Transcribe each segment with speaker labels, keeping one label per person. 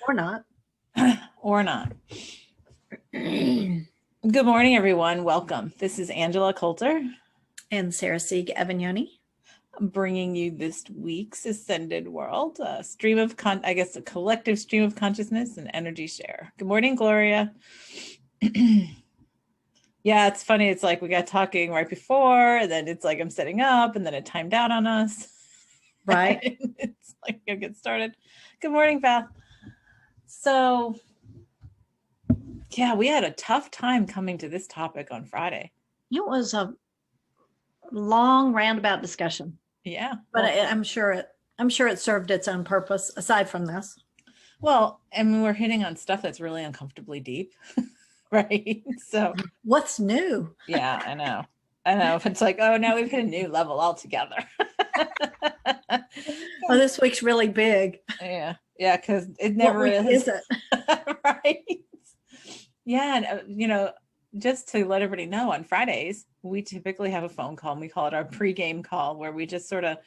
Speaker 1: Or not.
Speaker 2: Or not. Good morning, everyone. Welcome. This is Angela Coulter.
Speaker 1: And Sarah Sieg Evagnoni.
Speaker 2: Bringing you this week's Ascended World, a stream of, a collective stream of consciousness and energy share. Good morning, Gloria. Yeah, it's funny. It's like we got talking right before, and then it's like I'm setting up, and then it timed out on us.
Speaker 1: Right.
Speaker 2: It's like I'll get started. Good morning, Beth. So, yeah, we had a tough time coming to this topic on Friday.
Speaker 1: It was a long roundabout discussion.
Speaker 2: Yeah.
Speaker 1: But well, I'm sure it served its own purpose aside from this.
Speaker 2: Well, and we're hitting on stuff that's really uncomfortably deep, right? So
Speaker 1: what's new?
Speaker 2: Yeah, I know. It's like, oh, now we've hit a new level altogether.
Speaker 1: Oh, this week's really big.
Speaker 2: Yeah, because it never
Speaker 1: is it?
Speaker 2: Right? Yeah, and just to let everybody know, on Fridays we typically have a phone call, and we call it our pre-game call, where we just sort of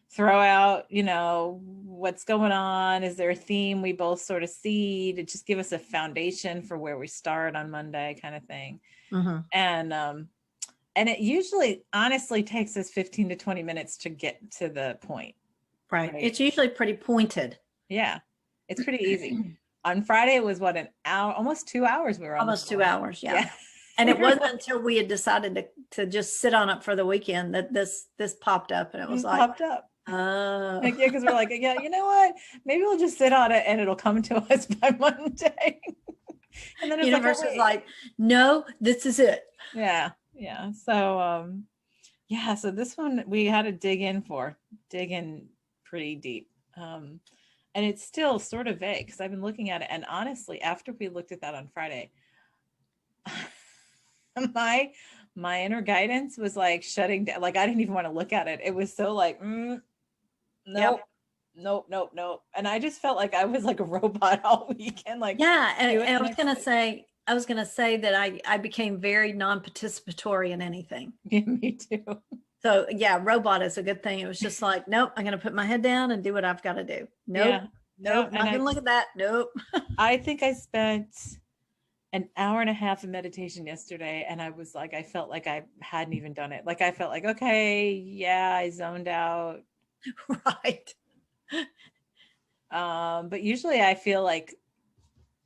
Speaker 2: throw out, what's going on. Is there a theme we both sort of see to just give us a foundation for where we start on Monday, kind of thing.
Speaker 1: Mm-hmm.
Speaker 2: And it usually honestly takes us 15 to 20 minutes to get to the point.
Speaker 1: Right. It's usually pretty pointed.
Speaker 2: Yeah, it's pretty easy. On Friday, it was an hour, almost 2 hours we were on.
Speaker 1: Almost 2 hours, yeah. And it wasn't until we had decided to just sit on it for the weekend that this popped up, and it was like
Speaker 2: popped up. Yeah, because we're like, yeah, you know what? Maybe we'll just sit on it and it'll come to us by Monday.
Speaker 1: And then the universe is like, no, this is it.
Speaker 2: Yeah. So, so this one we had to dig in pretty deep. And it's still sort of vague because I've been looking at it. And honestly, after we looked at that on Friday, my inner guidance was like shutting down. Like, I didn't even want to look at it. It was so like, nope. And I just felt like I was like a robot all weekend. Like,
Speaker 1: yeah. And I was going to say that I became very non-participatory in anything.
Speaker 2: Yeah, me too.
Speaker 1: So yeah, robot is a good thing. It was just like, nope, I'm going to put my head down and do what I've got to do. Nope, not going to look at that. Nope.
Speaker 2: I think I spent an hour and a half of meditation yesterday, and I was like, I felt like I hadn't even done it. Like, I felt like, okay, yeah, I zoned out.
Speaker 1: Right.
Speaker 2: But usually I feel like,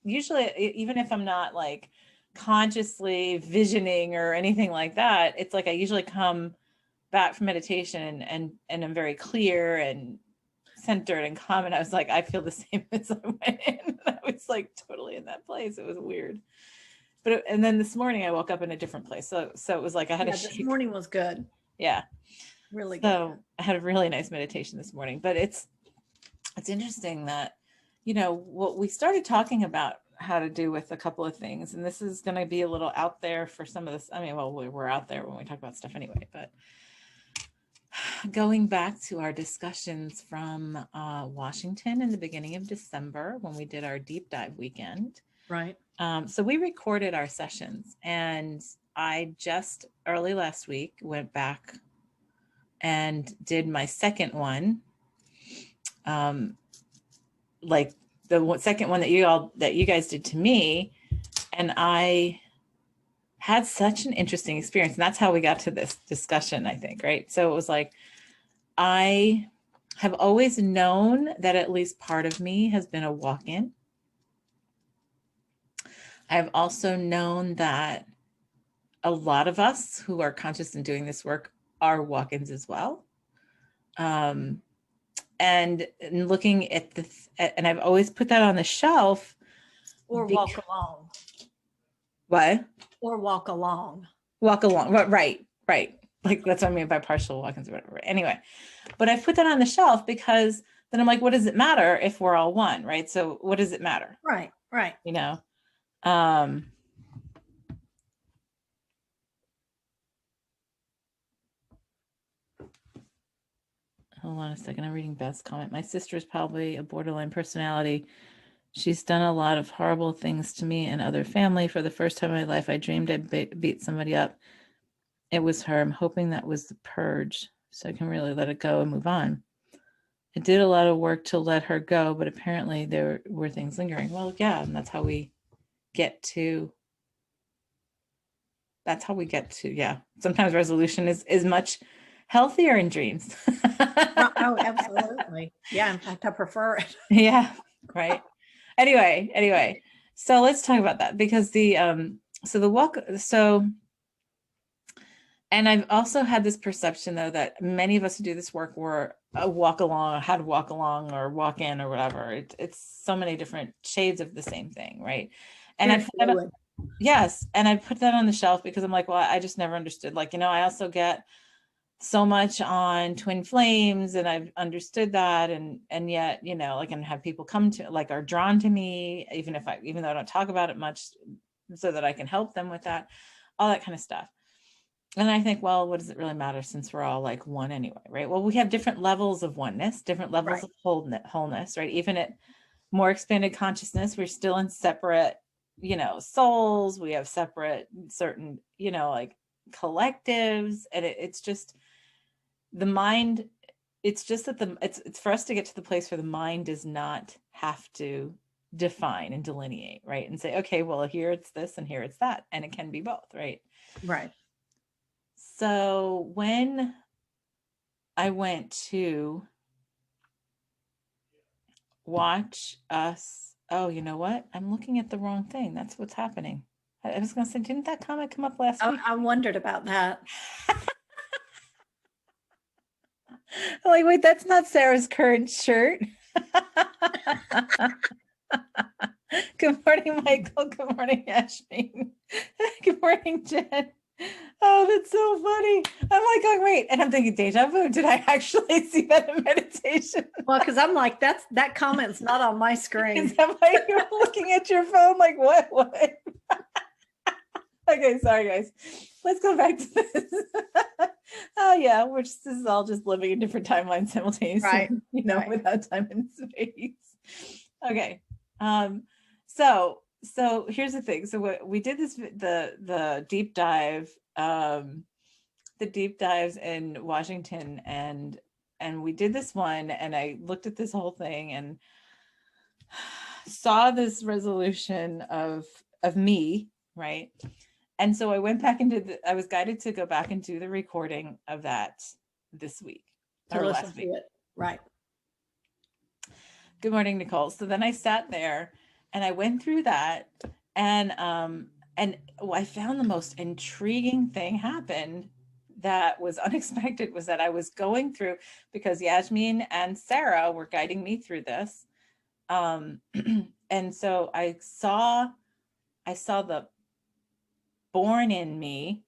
Speaker 2: even if I'm not like consciously visioning or anything like that, it's like I usually come back from meditation and I'm very clear and centered and calm. And I was like, I feel the same as I went in. I was like totally in that place. It was weird. And then this morning I woke up in a different place. So it was like I had
Speaker 1: this morning was good.
Speaker 2: Yeah.
Speaker 1: Really good.
Speaker 2: So I had a really nice meditation this morning. But it's interesting that, what we started talking about how to do with a couple of things. And this is going to be a little out there for some of this. I mean, well, we're out there when we talk about stuff anyway, but going back to our discussions from Washington in the beginning of December, when we did our deep dive weekend.
Speaker 1: Right.
Speaker 2: So we recorded our sessions, and I just early last week went back and did my second one. Like the second one that you guys did to me. And I had such an interesting experience. And that's how we got to this discussion, I think, right? So it was like, I have always known that at least part of me has been a walk-in. I've also known that a lot of us who are conscious in doing this work are walk-ins as well. And looking at and I've always put that on the shelf.
Speaker 1: Or walk along.
Speaker 2: What?
Speaker 1: Or walk along.
Speaker 2: Walk along. Right. Like, that's what I mean by partial walk-ins or whatever. Anyway, but I put that on the shelf because then I'm like, what does it matter if we're all one, right? So what does it matter?
Speaker 1: Right.
Speaker 2: Hold on a second. I'm reading Beth's comment. My sister is probably a borderline personality. She's done a lot of horrible things to me and other family. For the first time in my life, I dreamed I beat somebody up. It was her. I'm hoping that was the purge, so I can really let it go and move on. it did a lot of work to let her go, but apparently there were things lingering. Well, yeah, and that's how we get to, yeah. Sometimes resolution is much healthier in dreams.
Speaker 1: Oh, absolutely. Yeah, in fact, I prefer it.
Speaker 2: Yeah, right. Anyway, so let's talk about that, because and I've also had this perception, though, that many of us who do this work were walk along, or how to walk along, or walk in, or whatever. It's so many different shades of the same thing, right? And yes, and I put that on the shelf because I'm like, well, I just never understood. Like, I also get so much on twin flames, and I've understood that, and yet, like, and have people come to, like, are drawn to me, even though I don't talk about it much, so that I can help them with that, all that kind of stuff. And I think, well, what does it really matter, since we're all like one anyway, right? Well, we have different levels of oneness, different levels of wholeness, right? Even at more expanded consciousness, we're still in separate, souls. We have separate certain, like, collectives, and it's just the mind. It's just that it's for us to get to the place where the mind does not have to define and delineate, right? And say, okay, well, here it's this and here it's that, and it can be both, right?
Speaker 1: Right.
Speaker 2: So when I went to watch us, oh, you know what? I'm looking at the wrong thing. That's what's happening. I was going to say, didn't that comment come up last week?
Speaker 1: I wondered about that.
Speaker 2: Like, wait, that's not Sarah's current shirt. Good morning, Michael. Good morning, Yasmin. Good morning, Jen. Oh, that's so funny. I'm like, oh, wait. And I'm thinking, deja vu. Did I actually see that in meditation?
Speaker 1: Well, because I'm like, that comment's not on my screen.
Speaker 2: Is that why you're looking at your phone? Like, what? Okay, sorry, guys. Let's go back to this. Oh, yeah. This is all just living in different timelines simultaneously,
Speaker 1: right.
Speaker 2: Without time and space. Okay. So here's the thing. So we did the deep dive, the deep dives in Washington, and we did this one, and I looked at this whole thing and saw this resolution of me, right? And so I went back I was guided to go back and do the recording of that this week.
Speaker 1: To listen to it. Right.
Speaker 2: Good morning, Nicole. So then I sat there and I went through that, and I found the most intriguing thing happened that was unexpected, was that I was going through, because Yasmin and Sarah were guiding me through this. And so I saw the born in me,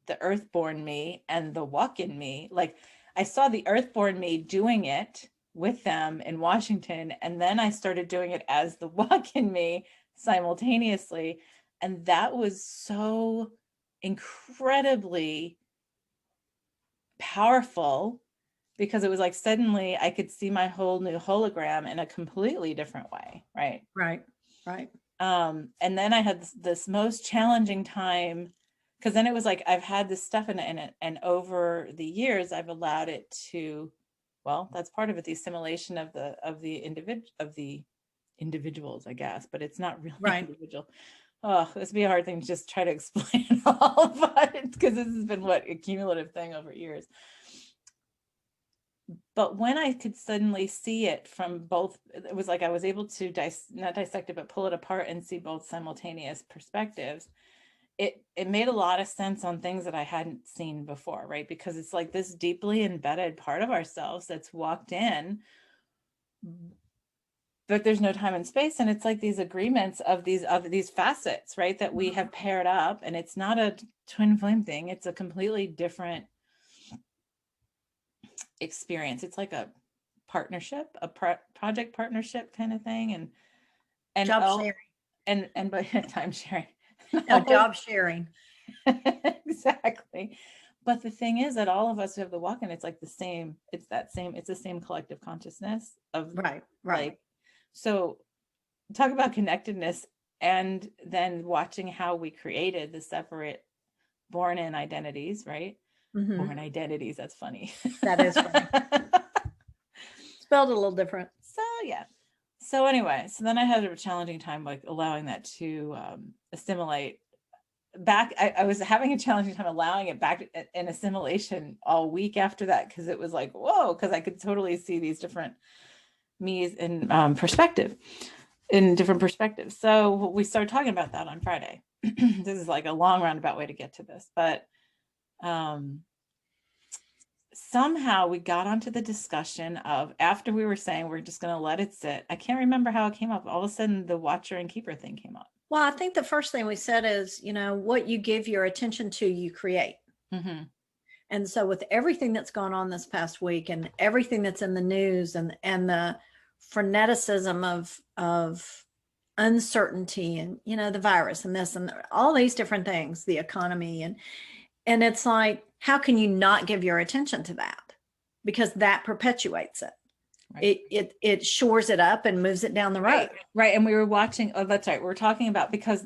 Speaker 2: the earthborn me, and the walk in me. Like, I saw the earthborn me doing it with them in Washington, and then I started doing it as the walk in me simultaneously, and that was so incredibly powerful, because it was like suddenly I could see my whole new hologram in a completely different way, right? And then I had this most challenging time, because then it was like I've had this stuff in it, and over the years I've allowed it to, well, that's part of it, the assimilation of the individuals, I guess, but it's not really individual. Oh, this would be a hard thing to just try to explain all, but because this has been a cumulative thing over years. But when I could suddenly see it from both, it was like I was able to not dissect it, but pull it apart and see both simultaneous perspectives. It made a lot of sense on things that I hadn't seen before, right? Because it's like this deeply embedded part of ourselves that's walked in, but there's no time and space. And it's like these agreements of these facets, right? That we have paired up, and it's not a twin flame thing. It's a completely different experience. It's like a partnership, a project partnership kind of thing, and
Speaker 1: job sharing,
Speaker 2: and by time sharing.
Speaker 1: No, job sharing.
Speaker 2: Exactly. But the thing is that all of us who have the walk-in, it's like the same. It's the same collective consciousness of
Speaker 1: right.
Speaker 2: Like, so talk about connectedness, and then watching how we created the separate born-in identities, right? Mm-hmm. Born identities. That's funny.
Speaker 1: That is funny. spelled a little different.
Speaker 2: So yeah. So anyway, so then I had a challenging time like allowing that to assimilate back. I was having a challenging time allowing it back in assimilation all week after that, because it was like, whoa, because I could totally see these different me's in perspective, in different perspectives. So we started talking about that on Friday. This is like a long roundabout way to get to this, but somehow we got onto the discussion of, after we were saying we're just going to let it sit. I can't remember how it came up. All of a sudden the watcher and keeper thing came up.
Speaker 1: Well, I think the first thing we said is, what you give your attention to, you create.
Speaker 2: Mm-hmm.
Speaker 1: And so with everything that's gone on this past week and everything that's in the news and the freneticism of uncertainty and, the virus and this and all these different things, the economy, and it's like, how can you not give your attention to that? Because that perpetuates it. Right. It shores it up and moves it down the road.
Speaker 2: Right. And we were watching, oh, that's right. We're talking about, because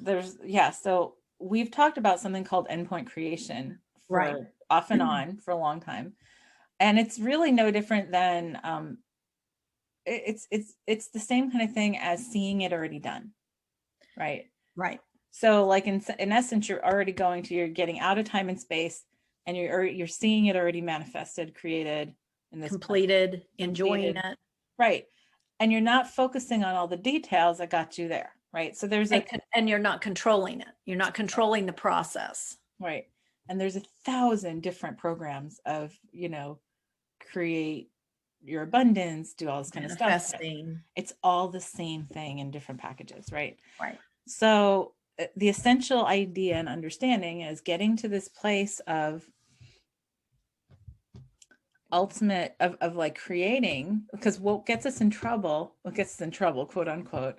Speaker 2: so we've talked about something called endpoint creation for off and on for a long time. And it's really no different than, it's the same kind of thing as seeing it already done. Right.
Speaker 1: Right.
Speaker 2: So like in essence, you're getting out of time and space, and you're seeing it already manifested, created, in this
Speaker 1: completed, enjoying it.
Speaker 2: Right. And you're not focusing on all the details that got you there. Right. So there's
Speaker 1: and you're not controlling it. You're not controlling the process.
Speaker 2: Right. And there's 1,000 different programs of, create your abundance, do all this kind of stuff. It's all the same thing in different packages. Right.
Speaker 1: Right.
Speaker 2: So the essential idea and understanding is getting to this place of ultimate of like creating, because what gets us in trouble, quote unquote,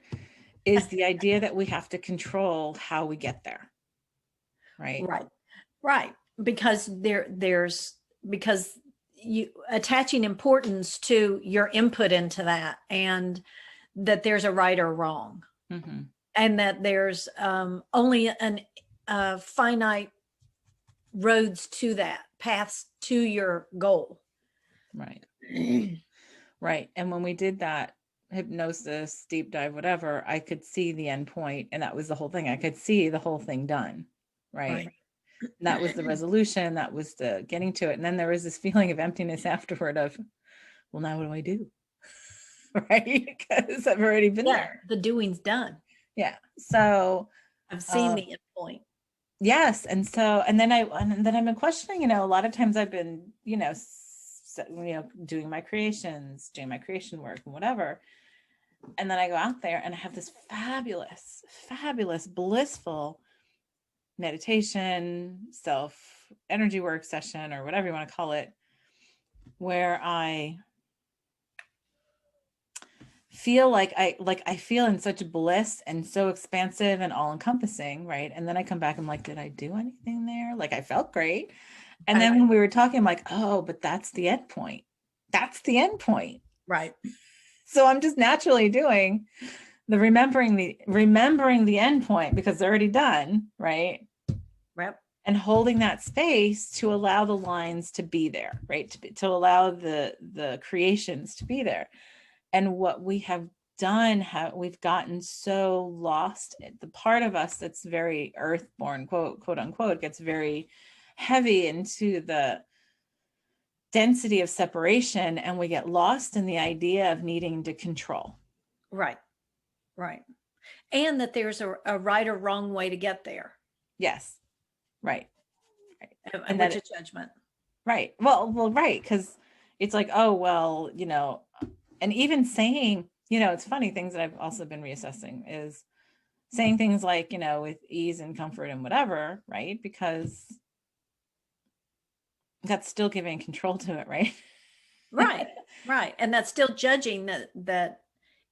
Speaker 2: is the idea that we have to control how we get there.
Speaker 1: Right. Because because you attaching importance to your input into that, and that there's a right or wrong.
Speaker 2: Mm-hmm.
Speaker 1: And that there's only finite roads to that, paths to your goal.
Speaker 2: Right. Right. And when we did that hypnosis, deep dive, whatever, I could see the end point. And that was the whole thing. I could see the whole thing done. Right. That was the resolution. That was the getting to it. And then there was this feeling of emptiness afterward of, well, now what do I do? Right. Because I've already been there.
Speaker 1: The doing's done.
Speaker 2: Yeah. So
Speaker 1: I've seen the end point.
Speaker 2: Yes. And then I've been questioning, a lot of times I've been, doing my creations, doing my creation work and whatever. And then I go out there and I have this fabulous, fabulous, blissful meditation, self energy work session, or whatever you want to call it, where I feel like I feel in such bliss and so expansive and all encompassing. Right. And then I come back, I'm like, did I do anything there? Like, I felt great. And then when we were talking, I'm like, oh, but that's the end point. That's the end point.
Speaker 1: Right.
Speaker 2: So I'm just naturally doing the remembering the end point, because they're already done. Right.
Speaker 1: Yep.
Speaker 2: And holding that space to allow the lines to be there, right? To allow the creations to be there. And what we have done, we've gotten so lost. The part of us that's very earthborn, quote unquote, gets very heavy into the density of separation, and we get lost in the idea of needing to control.
Speaker 1: Right. And that there's a right or wrong way to get there.
Speaker 2: Yes. Right.
Speaker 1: And that's a judgment.
Speaker 2: Right. Well, right. Because it's like, oh, well, and even saying, it's funny, things that I've also been reassessing is saying things like, with ease and comfort and whatever, right? Because that's still giving control to it, right?
Speaker 1: Right. And that's still judging that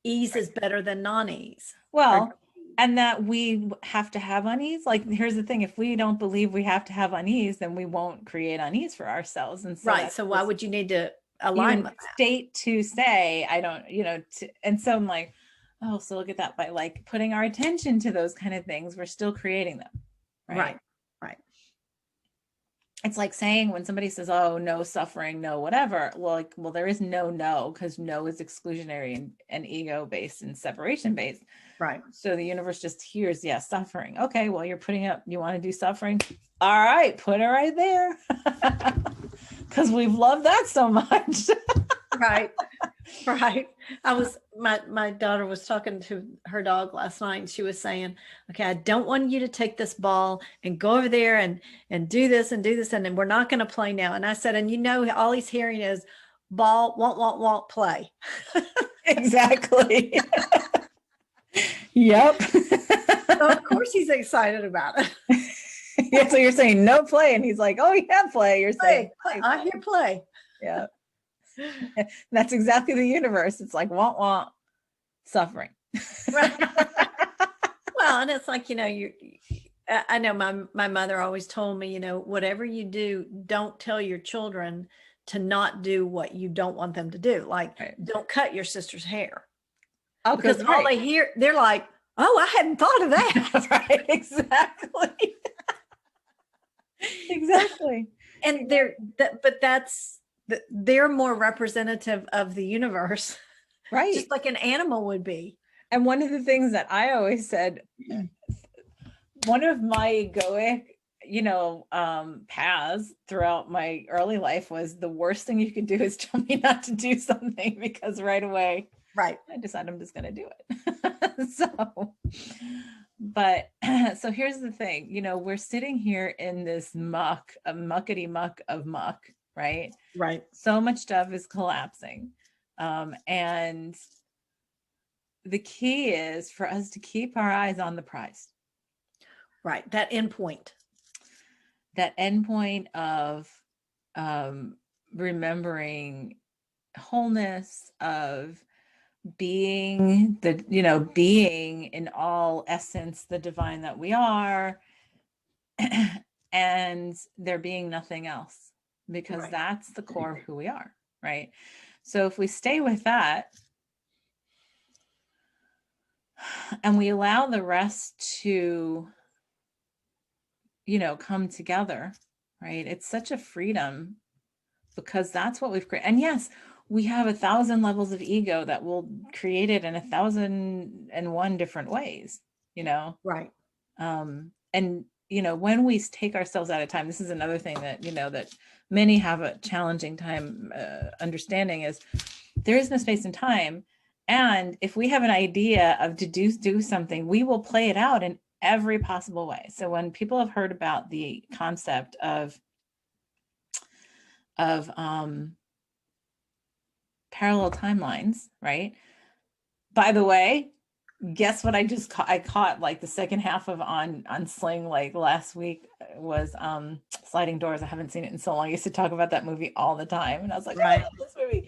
Speaker 1: ease is better than non-ease.
Speaker 2: Well, and that we have to have unease. Like, here's the thing, if we don't believe we have to have unease, then we won't create unease for ourselves. And so
Speaker 1: so why would you need to align with that?
Speaker 2: State to say, I don't, and so I'm like, oh, so look at that, by like putting our attention to those kind of things, we're still creating them.
Speaker 1: Right.
Speaker 2: it's like saying when somebody says, oh, no suffering, no whatever. Well, like, well, there is no, because no is exclusionary and ego based and separation based.
Speaker 1: Right.
Speaker 2: So the universe just hears, yes, suffering. Okay, well, you're putting up, you want to do suffering? All right, put it right there. Because we've loved that so much.
Speaker 1: Right. Right. My daughter was talking to her dog last night, and she was saying, okay, I don't want you to take this ball and go over there and do this and do this. And then we're not going to play now. And I said, and all he's hearing is ball, won't play.
Speaker 2: Exactly. Yep.
Speaker 1: So of course he's excited about it.
Speaker 2: Yeah, so you're saying no play, and he's like, oh yeah, play. You're saying
Speaker 1: Play. I hear play.
Speaker 2: Yeah. That's exactly the universe. It's like want suffering.
Speaker 1: Right. Well, and it's like, I know my mother always told me, whatever you do, don't tell your children to not do what you don't want them to do. Like,
Speaker 2: Right.
Speaker 1: Don't cut your sister's hair.
Speaker 2: Oh,
Speaker 1: Because all they hear, they're like, oh, I hadn't thought of that.
Speaker 2: Right, exactly. Exactly.
Speaker 1: And they're more representative of the universe,
Speaker 2: Right.
Speaker 1: just like an animal would be.
Speaker 2: And one of the things that I always said, one of my egoic, paths throughout my early life was the worst thing you could do is tell me not to do something, because right away,
Speaker 1: right,
Speaker 2: I decide I'm just going to do it. So here's the thing, we're sitting here in this muckety muck of muck, right?
Speaker 1: Right.
Speaker 2: So much stuff is collapsing. And the key is for us to keep our eyes on the prize.
Speaker 1: Right. That end point.
Speaker 2: That end point of remembering wholeness, of being being in all essence, the divine that we are, and there being nothing else, because
Speaker 1: Right.
Speaker 2: that's the core of who we are, right? So if we stay with that and we allow the rest to come together, right? It's such a freedom, because that's what we've created. And yes, we have 1,000 levels of ego that will create it in 1,001 different ways,
Speaker 1: Right.
Speaker 2: And when we take ourselves out of time, this is another thing that that many have a challenging time understanding, is there is no space and time. And if we have an idea of to do something, we will play it out in every possible way. So when people have heard about the concept of parallel timelines, right? By the way, guess what? I caught like the second half of on Sling like last week was Sliding Doors. I haven't seen it in so long. I used to talk about that movie all the time, and I was like, right. I love this movie.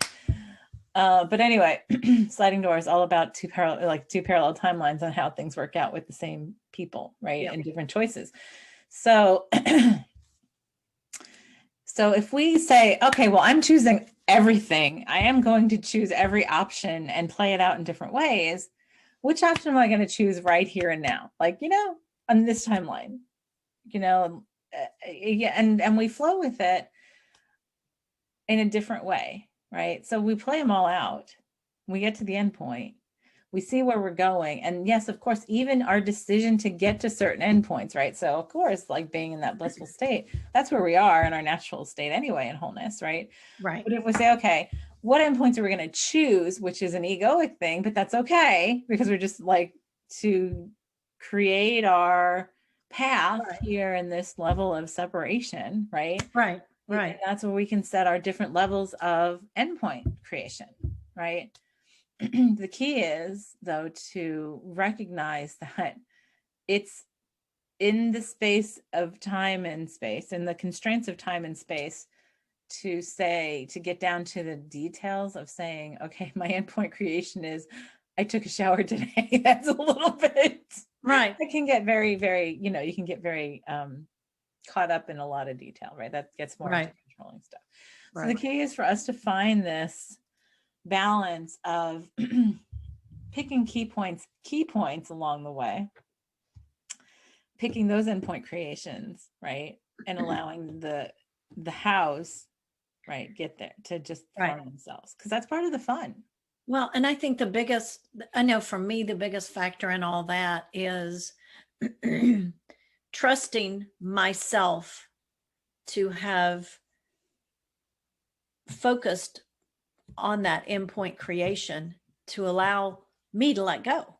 Speaker 2: But anyway, Sliding Doors, all about two parallel timelines on how things work out with the same people, right? Yep. And different choices. So, so if we say, okay, well, I'm choosing everything, I am going to choose every option and play it out in different ways. Which option am I going to choose right here and now? Like, on this timeline, yeah, and we flow with it in a different way. Right. So we play them all out. We get to the end point. We see where we're going. And yes, of course, even our decision to get to certain endpoints, right? So of course, like being in that blissful state, that's where we are in our natural state anyway, in wholeness, right?
Speaker 1: Right.
Speaker 2: But if we say, okay, what endpoints are we going to choose, which is an egoic thing, but that's okay, because we're just like to create our path here in this level of separation, right?
Speaker 1: Right. Right.
Speaker 2: And that's where we can set our different levels of endpoint creation, right? The key is, though, to recognize that it's in the space of time and space, in the constraints of time and space, to get down to the details of saying, okay, my endpoint creation is, I took a shower today. That's a little bit,
Speaker 1: right.
Speaker 2: It can get very, very, you can get very, caught up in a lot of detail, right? That gets more into controlling stuff. So the key is for us to find this balance of picking key points along the way, picking those endpoint creations, right? And allowing the the hows, right, get there to just
Speaker 1: Right.
Speaker 2: form themselves, because that's part of the fun.
Speaker 1: Well, and I think I know for me, the biggest factor in all that is trusting myself to have focused on that endpoint creation to allow me to let go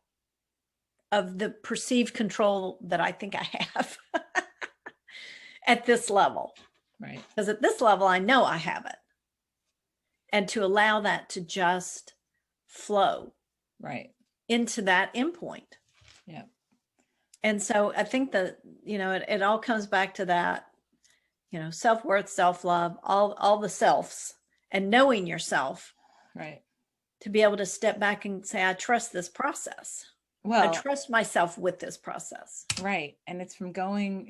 Speaker 1: of the perceived control that I think I have at this level.
Speaker 2: Right.
Speaker 1: Because at this level, I know I have it. And to allow that to just flow
Speaker 2: Right.
Speaker 1: into that endpoint.
Speaker 2: Yeah.
Speaker 1: And so I think that, it all comes back to that, self-worth, self-love, all the selves, and knowing yourself.
Speaker 2: Right.
Speaker 1: To be able to step back and say, I trust this process. I
Speaker 2: Well,
Speaker 1: trust myself with this process.
Speaker 2: right. And it's going,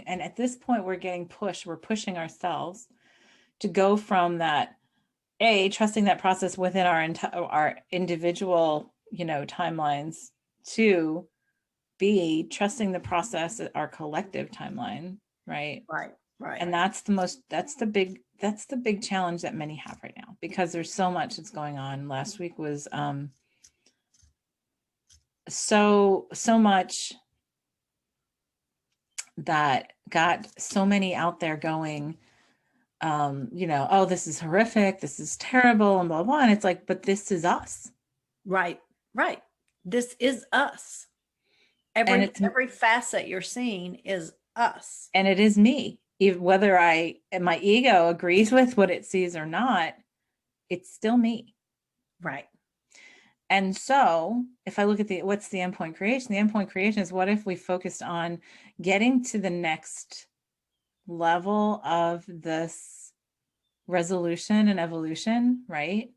Speaker 2: and at this point we're pushing ourselves to go from that, trusting that process within our individual, timelines, to B, trusting the process, our collective timeline, right?
Speaker 1: Right.
Speaker 2: And that's the big challenge that many have right now, because there's so much that's going on. Last week was so much that got so many out there going, oh, this is horrific, this is terrible, and blah, blah, blah. And it's like, but this is us.
Speaker 1: Right. This is us. Every facet you're seeing is us.
Speaker 2: And it is me. Whether my ego agrees with what it sees or not, it's still me.
Speaker 1: Right.
Speaker 2: And so if I look at what's the endpoint creation? The endpoint creation is, what if we focused on getting to the next level of this resolution and evolution, right?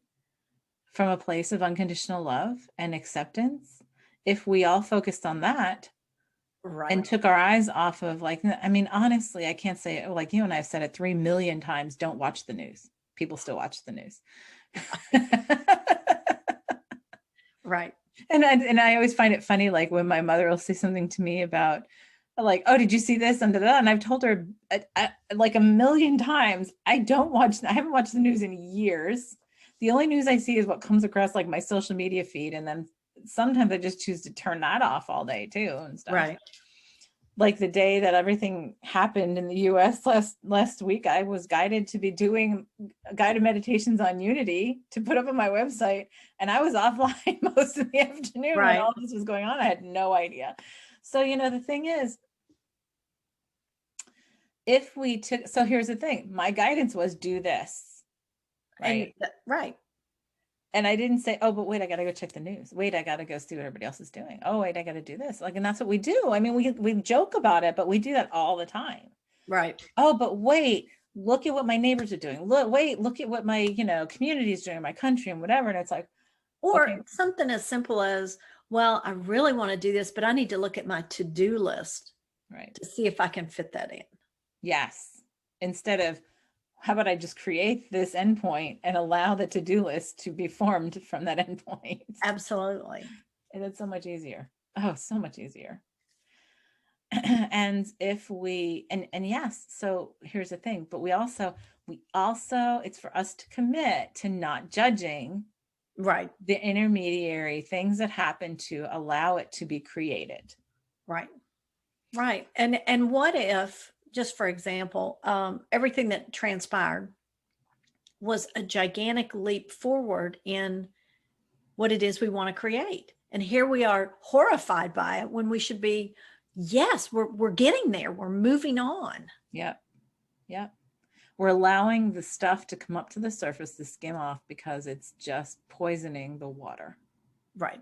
Speaker 2: From a place of unconditional love and acceptance. If we all focused on that,
Speaker 1: right,
Speaker 2: and took our eyes off of, honestly, I can't say it, like you and I have said it 3 million times, don't watch the news. People still watch the news.
Speaker 1: Right.
Speaker 2: And I always find it funny, like when my mother will say something to me about, like, oh, did you see this? And I've told her like 1 million times, I haven't watched the news in years. The only news I see is what comes across like my social media feed. And then sometimes I just choose to turn that off all day too and stuff.
Speaker 1: Right.
Speaker 2: Like the day that everything happened in the US last week, I was guided to be doing guided meditations on Unity to put up on my website. And I was offline most of the afternoon when all this was going on. I had no idea. So, the thing is, so here's the thing, my guidance was do this. Right.
Speaker 1: Right.
Speaker 2: And I didn't say, oh, but wait, I got to go check the news. Wait, I got to go see what everybody else is doing. Oh, wait, I got to do this. And that's what we do. I mean, we joke about it, but we do that all the time.
Speaker 1: Right.
Speaker 2: Oh, but wait, look at what my neighbors are doing. Look at what my, community is doing, my country and whatever. And it's like,
Speaker 1: or something as simple as, well, I really want to do this, but I need to look at my to-do list.
Speaker 2: Right.
Speaker 1: To see if I can fit that in.
Speaker 2: Yes. Instead of, how about I just create this endpoint and allow the to-do list to be formed from that endpoint?
Speaker 1: Absolutely.
Speaker 2: And it's so much easier. Oh, so much easier. And if we, and yes, so here's the thing, but we also, it's for us to commit to not judging
Speaker 1: right
Speaker 2: the intermediary things that happen, to allow it to be created.
Speaker 1: Right. And what if, just for example, everything that transpired was a gigantic leap forward in what it is we want to create, and here we are horrified by it when we should be, yes, we're getting there, we're moving on.
Speaker 2: Yep. We're allowing the stuff to come up to the surface, to skim off, because it's just poisoning the water.
Speaker 1: Right.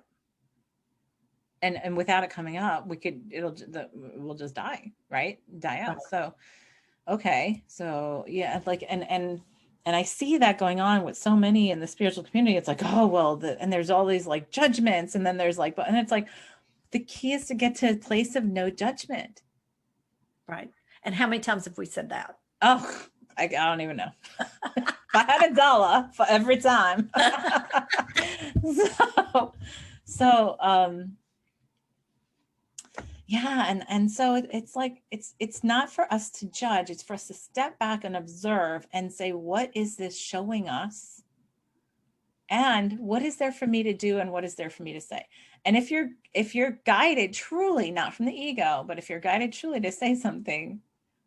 Speaker 2: And without it coming up, we'll just die, right? Die out. Right. So, okay. So yeah, like, and I see that going on with so many in the spiritual community. It's like, oh, well, and there's all these like judgments, and then there's like, and it's like, the key is to get to a place of no judgment.
Speaker 1: Right. And how many times have we said that?
Speaker 2: Oh, I don't even know. If I had $1 for every time. Yeah. And so it's like, it's not for us to judge. It's for us to step back and observe and say, what is this showing us? And what is there for me to do? And what is there for me to say? And if you're guided truly, not from the ego, but if you're guided truly to say something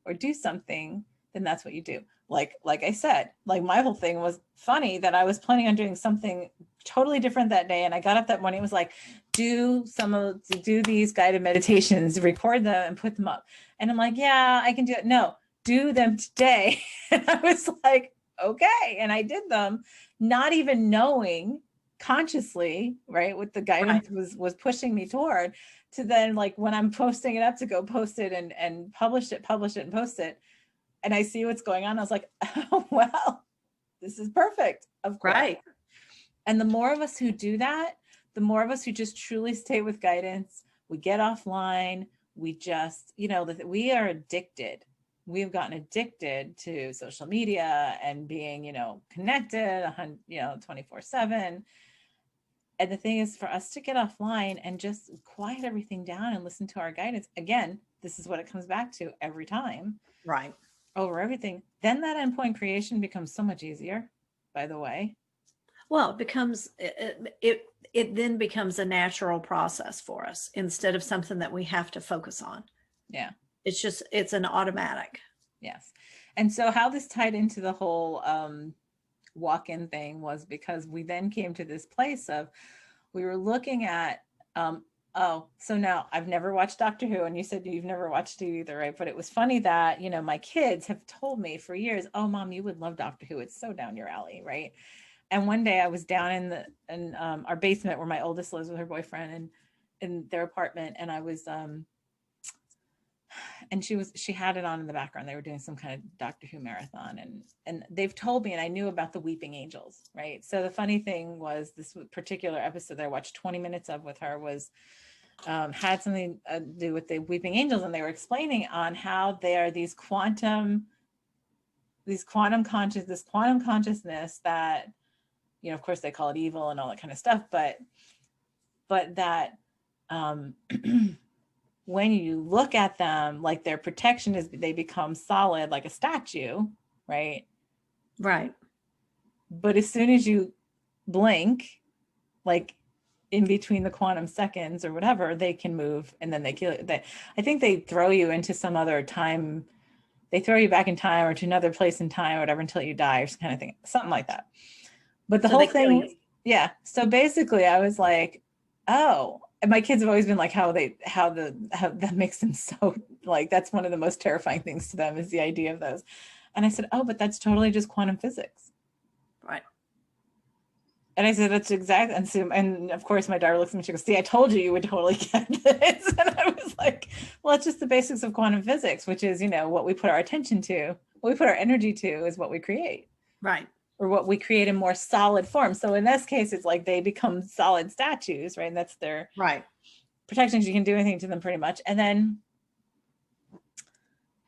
Speaker 2: or do something, then that's what you do. Like I said, like my whole thing was funny that I was planning on doing something totally different that day. And I got up that morning, it was like, do these guided meditations, record them and put them up. And I'm like, yeah, I can do it. No, do them today. And I was like, okay. And I did them, not even knowing consciously, right, what the guidance was pushing me toward, to then like when I'm posting it up to go post it and publish it and post it, and I see what's going on, I was like, oh well, this is perfect, of course.
Speaker 1: Right.
Speaker 2: And the more of us who do that, the more of us who just truly stay with guidance, we get offline, we just, we are addicted. We've gotten addicted to social media and being, connected, 24/7. And the thing is for us to get offline and just quiet everything down and listen to our guidance. Again, this is what it comes back to every time.
Speaker 1: Right.
Speaker 2: Over everything. Then that endpoint creation becomes so much easier, by the way.
Speaker 1: Well, it then becomes a natural process for us instead of something that we have to focus on.
Speaker 2: Yeah.
Speaker 1: It's an automatic.
Speaker 2: Yes. And so how this tied into the whole walk-in thing was because we then came to this place of, we were looking at, so now I've never watched Doctor Who, and you said you've never watched it either, right? But it was funny that, my kids have told me for years, oh, Mom, you would love Doctor Who. It's so down your alley, right? And one day I was down in our basement where my oldest lives with her boyfriend and in their apartment. And I was, and she had it on in the background. They were doing some kind of Doctor Who marathon, and they've told me, and I knew about the Weeping Angels, right? So the funny thing was, this particular episode that I watched 20 minutes of with her was, had something to do with the Weeping Angels. And they were explaining on how they are this quantum consciousness that, of course they call it evil and all that kind of stuff, but that, when you look at them, like their protection is, they become solid like a statue, right?
Speaker 1: Right.
Speaker 2: But as soon as you blink, like in between the quantum seconds or whatever, they can move, and then they kill it. I think they throw you into some other time. They throw you back in time or to another place in time or whatever until you die or kind of thing, something like that. But the whole thing, yeah. So basically I was like, oh, and my kids have always been like, how that makes them so, like, that's one of the most terrifying things to them is the idea of those. And I said, oh, but that's totally just quantum physics.
Speaker 1: Right.
Speaker 2: And I said, that's exactly. And so, and of course my daughter looks at me, she goes, see, I told you would totally get this. And I was like, well, it's just the basics of quantum physics, which is, what we put our attention to, what we put our energy to is what we create.
Speaker 1: Right.
Speaker 2: Or what we create in more solid form. So in this case, it's like they become solid statues, right? And that's their protection. You can do anything to them pretty much. And then,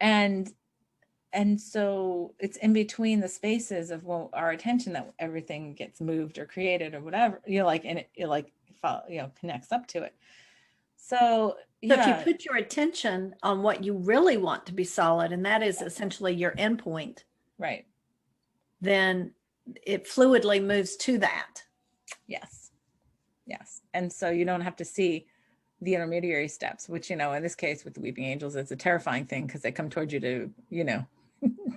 Speaker 2: and so it's in between the spaces of our attention that everything gets moved or created or whatever, and it connects up to it. So
Speaker 1: if you put your attention on what you really want to be solid, and that is essentially your endpoint,
Speaker 2: right,
Speaker 1: then it fluidly moves to that.
Speaker 2: Yes. And so you don't have to see the intermediary steps, which, in this case with the Weeping Angels, it's a terrifying thing because they come towards you to,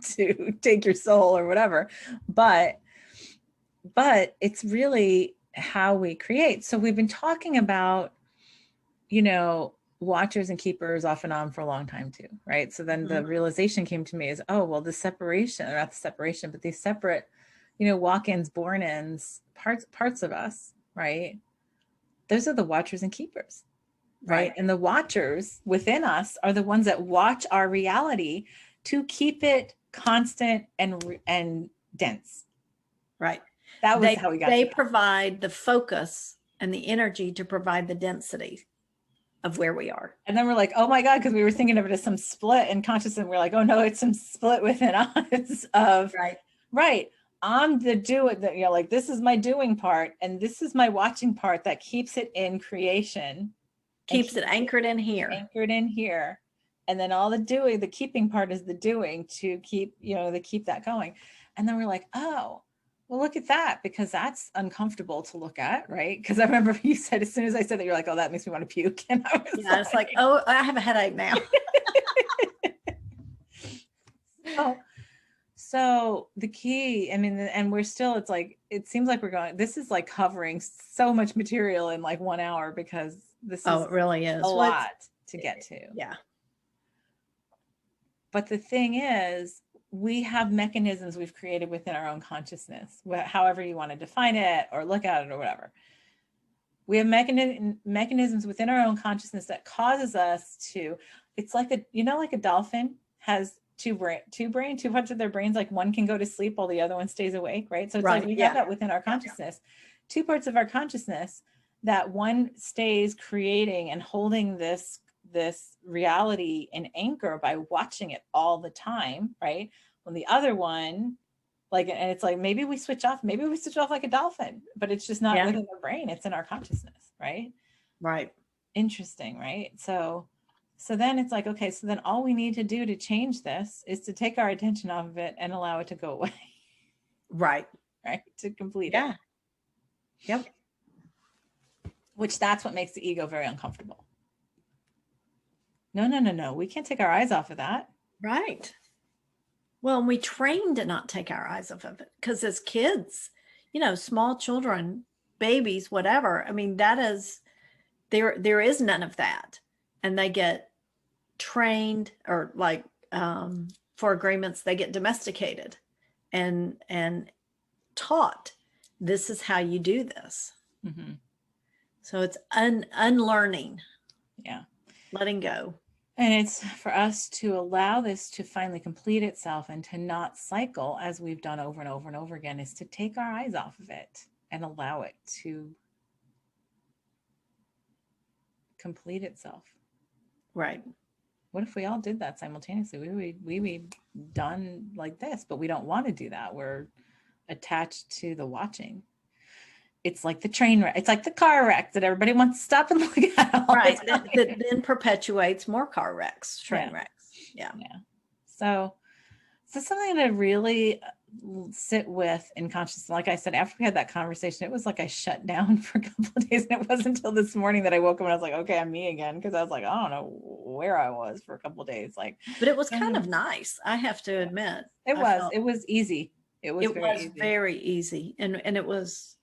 Speaker 2: to take your soul or whatever. But it's really how we create. So we've been talking about, watchers and keepers off and on for a long time too, right? So then the realization came to me is, oh, well, the separation, or not the separation, but these separate, walk-ins, born-ins, parts of us, right? Those are the watchers and keepers, right? And the watchers within us are the ones that watch our reality to keep it constant and dense.
Speaker 1: Right.
Speaker 2: That was how we got.
Speaker 1: They provide the focus and the energy to provide the density of where we are. And
Speaker 2: then we're like, oh my God, because we were thinking of it as some split in consciousness. We're like, oh no, it's some split within us of right. I'm the this is my doing part, and this is my watching part that keeps it in creation
Speaker 1: Keeps it anchored in here.
Speaker 2: Anchored in here. And then all the doing, the keeping part is the doing to keep, to keep that going. And then we're like, oh, well, look at that, because that's uncomfortable to look at, right? Because I remember you said, as soon as I said that, you're like, oh, that makes me want to puke. And I was
Speaker 1: it's like, oh, I have a headache now.
Speaker 2: So the key, I mean, and we're still, it's like, it seems like we're going, this is like covering so much material in like 1 hour, because this is
Speaker 1: it really is
Speaker 2: a lot to get to.
Speaker 1: Yeah.
Speaker 2: But the thing is, we have mechanisms we've created within our own consciousness, however you want to define it or look at it or whatever. We have mechanisms within our own consciousness that causes us to, it's like like a dolphin has two parts of their brains, like one can go to sleep while the other one stays awake, right? So it's like we have that within our consciousness. Two parts of our consciousness, that one stays creating and holding this reality and anchor by watching it all the time, right? When the other one, like, and it's like, maybe we switch off like a dolphin, but it's just not within our brain, it's in our consciousness, right?
Speaker 1: Right.
Speaker 2: Interesting, right? So then it's like, okay, so then all we need to do to change this is to take our attention off of it and allow it to go away.
Speaker 1: Right.
Speaker 2: Right, to complete
Speaker 1: it.
Speaker 2: Yep. Which that's what makes the ego very uncomfortable. No. We can't take our eyes off of that.
Speaker 1: Right. Well, and we train to not take our eyes off of it, because as kids, small children, babies, whatever, I mean, that is, there is none of that. And they get trained, or like, for agreements, they get domesticated and taught, this is how you do this.
Speaker 2: Mm-hmm.
Speaker 1: So it's unlearning.
Speaker 2: Yeah.
Speaker 1: Letting go.
Speaker 2: And it's for us to allow this to finally complete itself and to not cycle, as we've done over and over and over again, is to take our eyes off of it and allow it to complete itself.
Speaker 1: Right.
Speaker 2: What if we all did that simultaneously? We be done like this, but we don't want to do that. We're attached to the watching. It's like the train wreck. It's like the car wreck that everybody wants to stop and look at.
Speaker 1: Right. That then perpetuates more car wrecks, train wrecks. Yeah.
Speaker 2: So something to really sit with in consciousness. Like I said, after we had that conversation, it was like I shut down for a couple of days. And it wasn't until this morning that I woke up and I was like, okay, I'm me again. Because I was like, I don't know where I was for a couple of days. But
Speaker 1: it was kind of nice, I have to admit.
Speaker 2: It was easy. It was
Speaker 1: very easy. And it was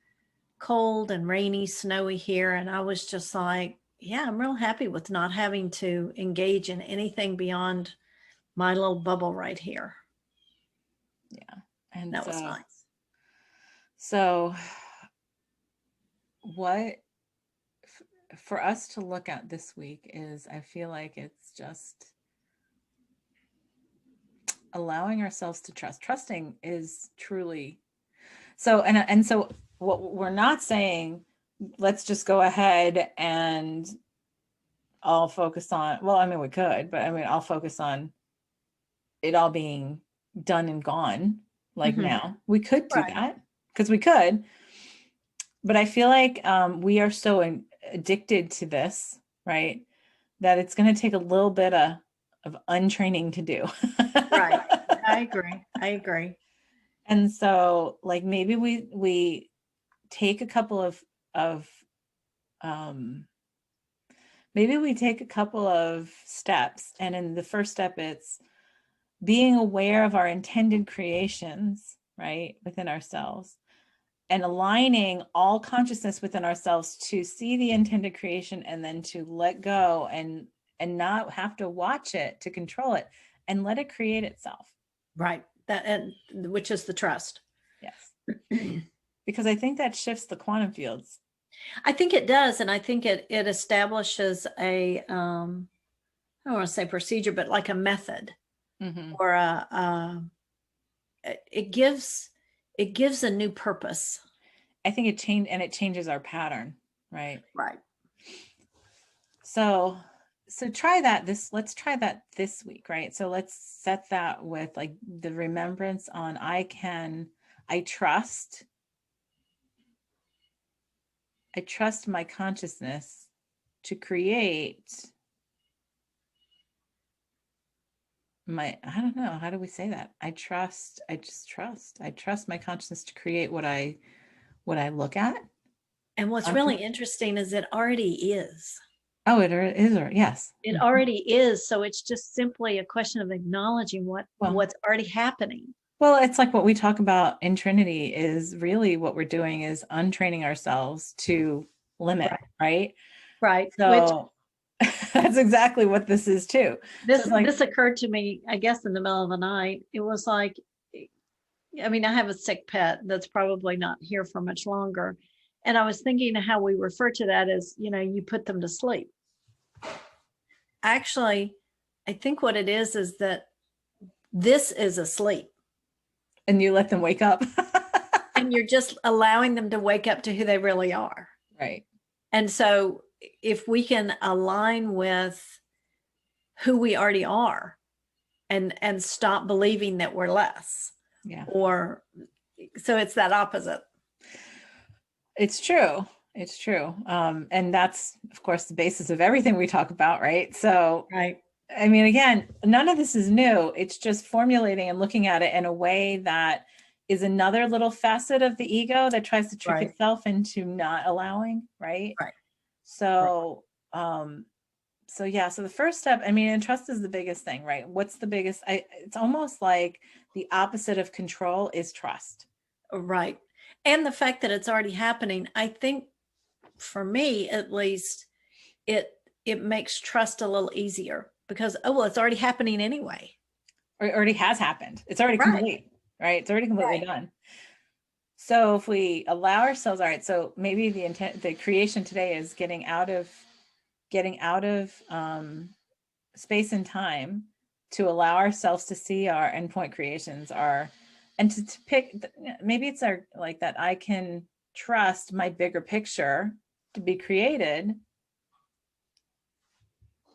Speaker 1: cold and rainy, snowy here. And I was just like, yeah, I'm real happy with not having to engage in anything beyond my little bubble right here.
Speaker 2: Yeah. And
Speaker 1: that was nice.
Speaker 2: So what for us to look at this week is, I feel like it's just allowing ourselves to trust. Trusting is truly so, and so what we're not saying, let's just go ahead and all focus on, well, I mean, we could, but I mean, I'll focus on it all being done and gone. Like now we could do that, because we could, but I feel like we are so addicted to this, right, that it's going to take a little bit of untraining to do.
Speaker 1: Right. I agree.
Speaker 2: And so like maybe we take a couple of steps, and in the first step it's being aware of our intended creations, right, within ourselves, and aligning all consciousness within ourselves to see the intended creation, and then to let go and not have to watch it to control it, and let it create itself.
Speaker 1: Right. That, and which is the trust.
Speaker 2: Yes. Because I think that shifts the quantum fields.
Speaker 1: I think it does. And I think it establishes a, I don't want to say procedure, but like a method, or it gives a new purpose.
Speaker 2: I think it changes our pattern. Right.
Speaker 1: Right. So
Speaker 2: try that let's try that this week, right? So let's set that with like the remembrance on, I trust my consciousness to create I don't know, how do we say that? I trust my consciousness to create what I look at.
Speaker 1: And what's really interesting is it already is.
Speaker 2: Oh, it is, or yes.
Speaker 1: It already is. So it's just simply a question of acknowledging
Speaker 2: Well,
Speaker 1: what's already happening.
Speaker 2: well, it's like what we talk about in Trinity is really what we're doing is untraining ourselves to limit, right?
Speaker 1: Right. Which
Speaker 2: So that's exactly what this is too. So it's like,
Speaker 1: this occurred to me, I guess, in the middle of the night. It was like, I mean, I have a sick pet that's probably not here for much longer. And I was thinking how we refer to that as, you put them to sleep. Actually, I think what it is that this is asleep.
Speaker 2: and you let them wake up.
Speaker 1: And you're just allowing them to wake up to who they really are.
Speaker 2: Right.
Speaker 1: And so if we can align with who we already are and stop believing that we're less.
Speaker 2: Yeah.
Speaker 1: Or so it's that opposite.
Speaker 2: It's true. It's true. And that's, of course, the basis of everything we talk about, right? So,
Speaker 1: right.
Speaker 2: I mean, again, none of this is new. It's just formulating and looking at it in a way that is another little facet of the ego that tries to trick itself into not allowing, right?
Speaker 1: Right.
Speaker 2: So, so yeah, so the first step, I mean, and trust is the biggest thing, right? What's the biggest? It's almost like the opposite of control is trust.
Speaker 1: Right. And the fact that it's already happening, I think for me at least, it makes trust a little easier because, oh, well, it's already happening anyway.
Speaker 2: Or it already has happened. It's already complete, right? It's already completely done. So if we allow ourselves, all right, so maybe the creation today is getting out of space and time to allow ourselves to see our endpoint creations and to pick, maybe it's like that I can trust my bigger picture to be created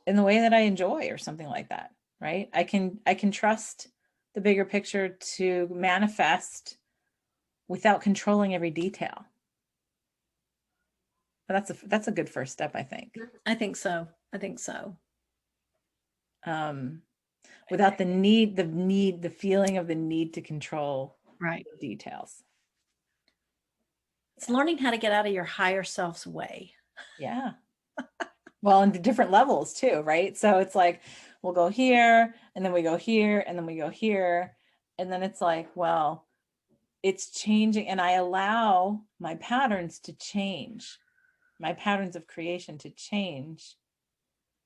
Speaker 2: in the way that I enjoy or something like that, right? I can trust the bigger picture to manifest without controlling every detail. But that's a good first step, I think.
Speaker 1: I think so. I think so.
Speaker 2: Without the feeling of the need to control
Speaker 1: the
Speaker 2: details.
Speaker 1: It's learning how to get out of your higher self's way.
Speaker 2: Yeah. Well, and the different levels too, right? So it's like, we'll go here, and then we go here, and then we go here. And then it's like, well, it's changing, and I allow my patterns to change, my patterns of creation to change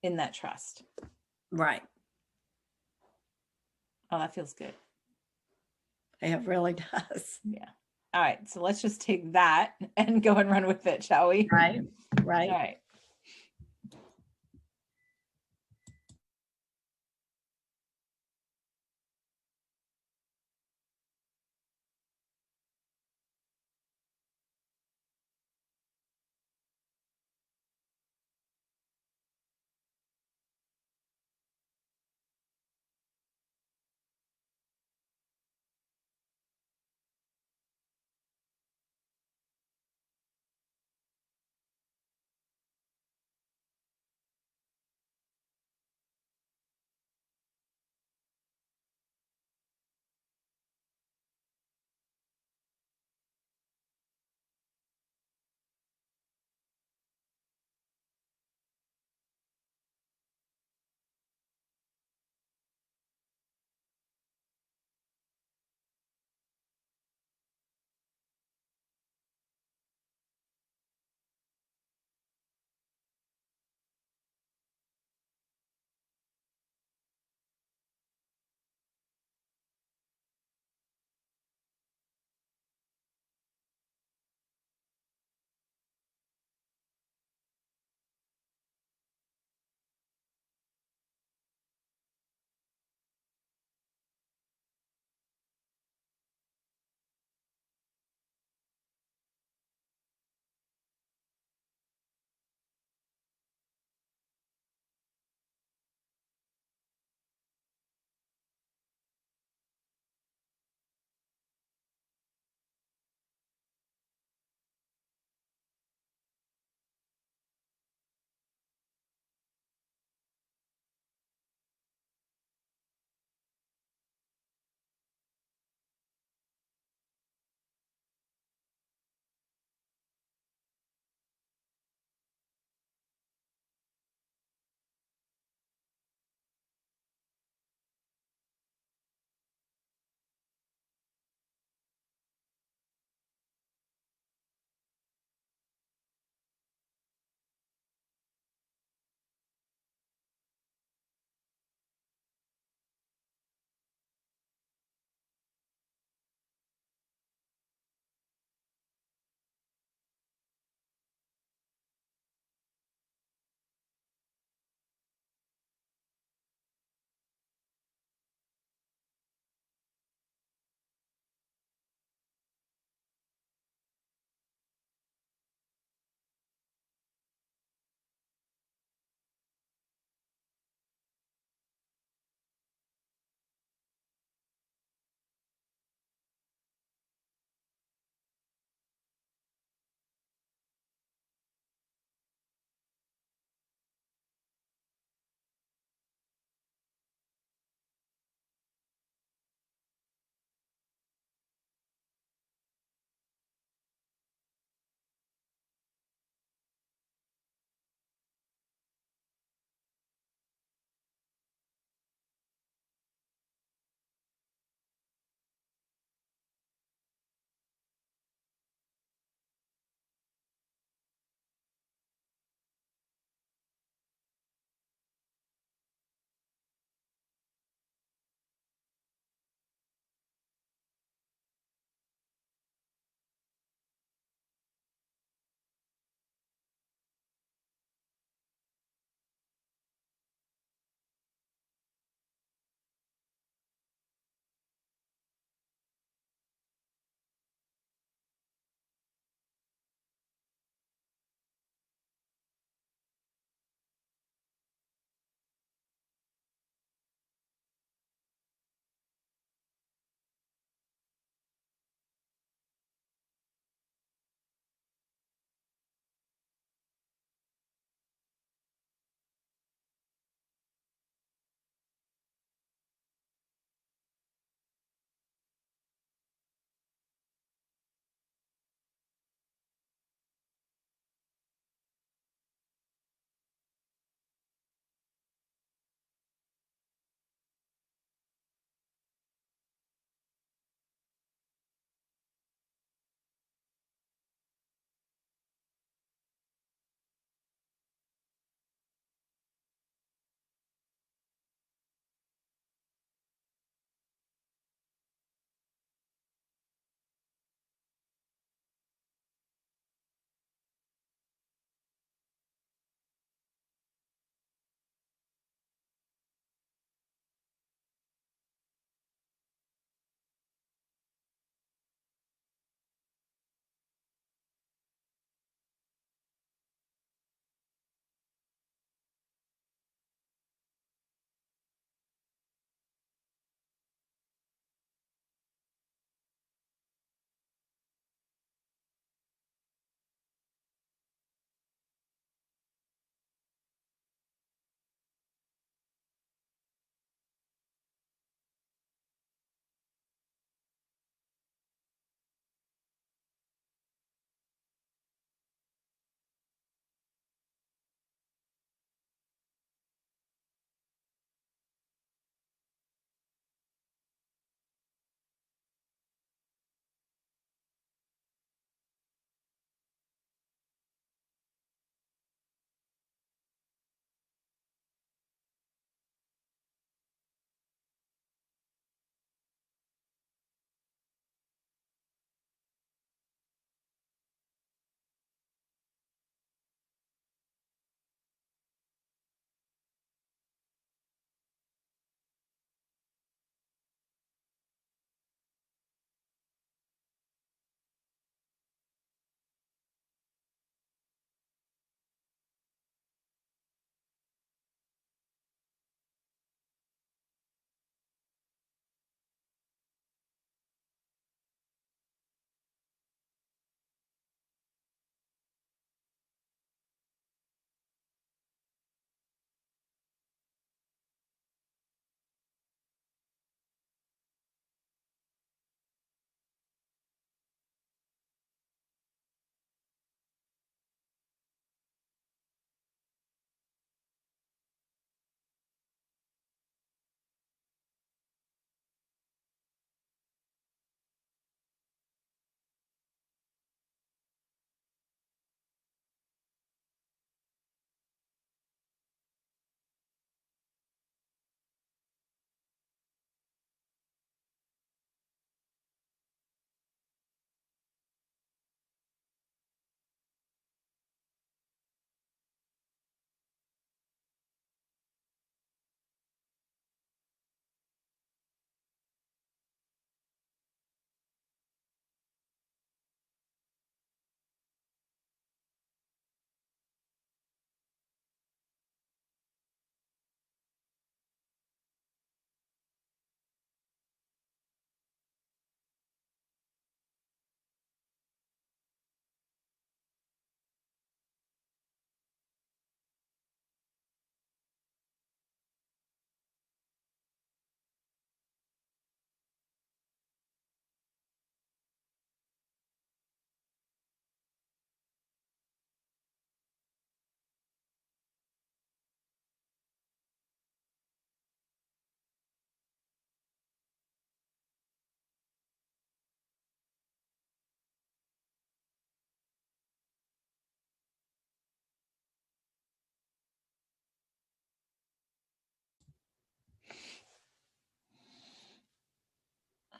Speaker 2: in that trust.
Speaker 1: Right.
Speaker 2: Oh, that feels good.
Speaker 1: It really does.
Speaker 2: Yeah. All right. So let's just take that and go and run with it, shall we?
Speaker 1: Right. Right.
Speaker 2: All right.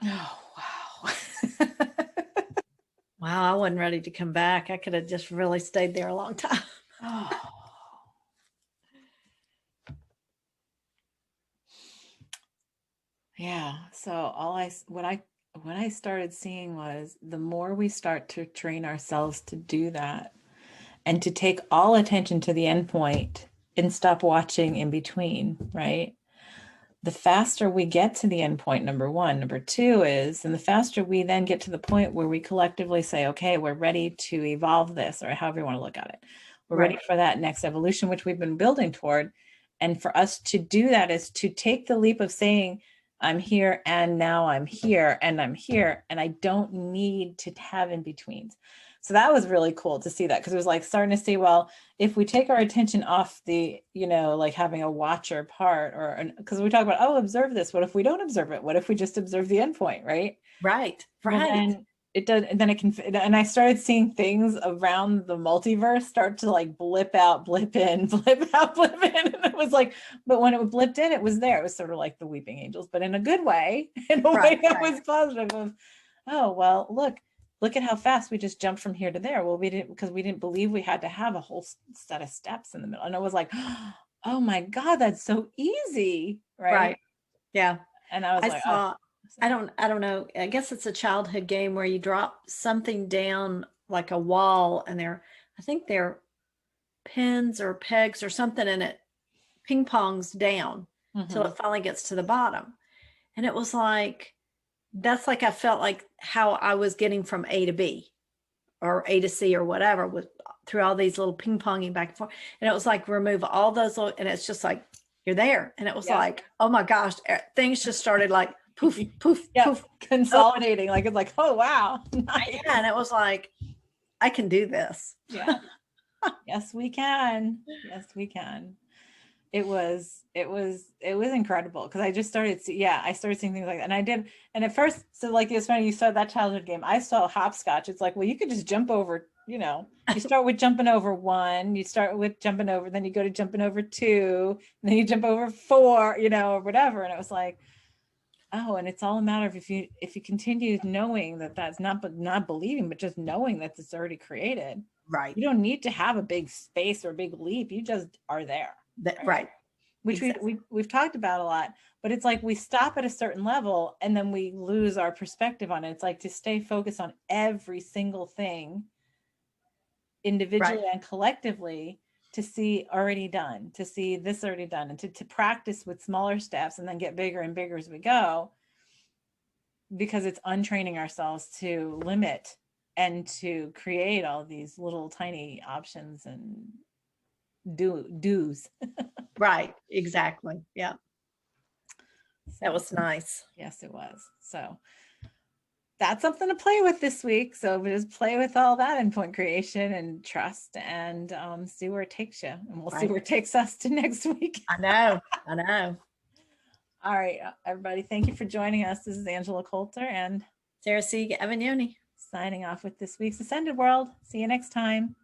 Speaker 2: Oh, wow.
Speaker 1: Wow, I wasn't ready to come back. I could have just really stayed there a long time.
Speaker 2: Oh. Yeah. So what I started seeing was the more we start to train ourselves to do that and to take all attention to the end point and stop watching in between, right? The faster we get to the end point, number one. Number two is, and the faster we then get to the point where we collectively say, okay, we're ready to evolve this, or however you want to look at it. We're ready
Speaker 1: Right.
Speaker 2: for that next evolution, which we've been building toward. And for us to do that is to take the leap of saying, I'm here and now I'm here and I'm here, and I don't need to have in betweens. So that was really cool to see that, because it was like starting to see, well, if we take our attention off the, like having a watcher part, or because we talk about, oh, observe this. What if we don't observe it? What if we just observe the endpoint, right?
Speaker 1: Right.
Speaker 2: Well,
Speaker 1: Right.
Speaker 2: then it does, and then it can, and I started seeing things around the multiverse start to like blip out, blip in, blip out, blip in. And it was like, but when it blipped in, it was there. It was sort of like the weeping angels, but in a good way, in a way that was positive of, oh, well, look at how fast we just jumped from here to there. Well, we didn't, because we didn't believe we had to have a whole set of steps in the middle. And it was like, oh my God, that's so easy. Right.
Speaker 1: Yeah.
Speaker 2: And I was
Speaker 1: I
Speaker 2: like,
Speaker 1: saw,
Speaker 2: oh.
Speaker 1: I don't know. I guess it's a childhood game where you drop something down like a wall and I think they're pins or pegs or something, and it ping pongs down till
Speaker 2: Mhm.
Speaker 1: it finally gets to the bottom. And it was like, that's like I felt like how I was getting from A to B or A to C or whatever with through all these little ping ponging back and forth. And it was like remove all those little, and it's just like you're there. And it was
Speaker 2: Yep.
Speaker 1: like, oh my gosh, things just started like poof, poof,
Speaker 2: Yep.
Speaker 1: poof.
Speaker 2: Consolidating. Like, it's like, oh, wow. Nice.
Speaker 1: Yeah, and it was like, I can do this.
Speaker 2: Yeah. Yes, we can. Yes, we can. It was incredible, because I just started I started seeing things like that. And I did, and at first, so like it's funny, you saw that childhood game. I saw hopscotch. It's like, well, you could just jump over, you start with jumping over one, you start with jumping over, then you go to jumping over two, and then you jump over four, or whatever. And it was like, oh, and it's all a matter of if you continue knowing that that's not believing, but just knowing that it's already created.
Speaker 1: Right.
Speaker 2: You don't need to have a big space or a big leap. You just are there.
Speaker 1: Right.
Speaker 2: Which
Speaker 1: Exactly.
Speaker 2: we've talked about a lot, but it's like we stop at a certain level and then we lose our perspective on it. It's like to stay focused on every single thing individually
Speaker 1: Right.
Speaker 2: and collectively, to see already done, to see this already done, and to practice with smaller steps and then get bigger and bigger as we go, because it's untraining ourselves to limit and to create all these little tiny options and do's.
Speaker 1: Right. Exactly. Yeah. That was nice.
Speaker 2: Yes, it was. So that's something to play with this week. So we just play with all that endpoint creation and trust, and see where it takes you. And we'll see where it takes us to next week.
Speaker 1: I know. I know.
Speaker 2: All right, everybody. Thank you for joining us. This is Angela Coulter and
Speaker 1: Sarah C. Avignoni.
Speaker 2: signing off with this week's Ascended World. See you next time.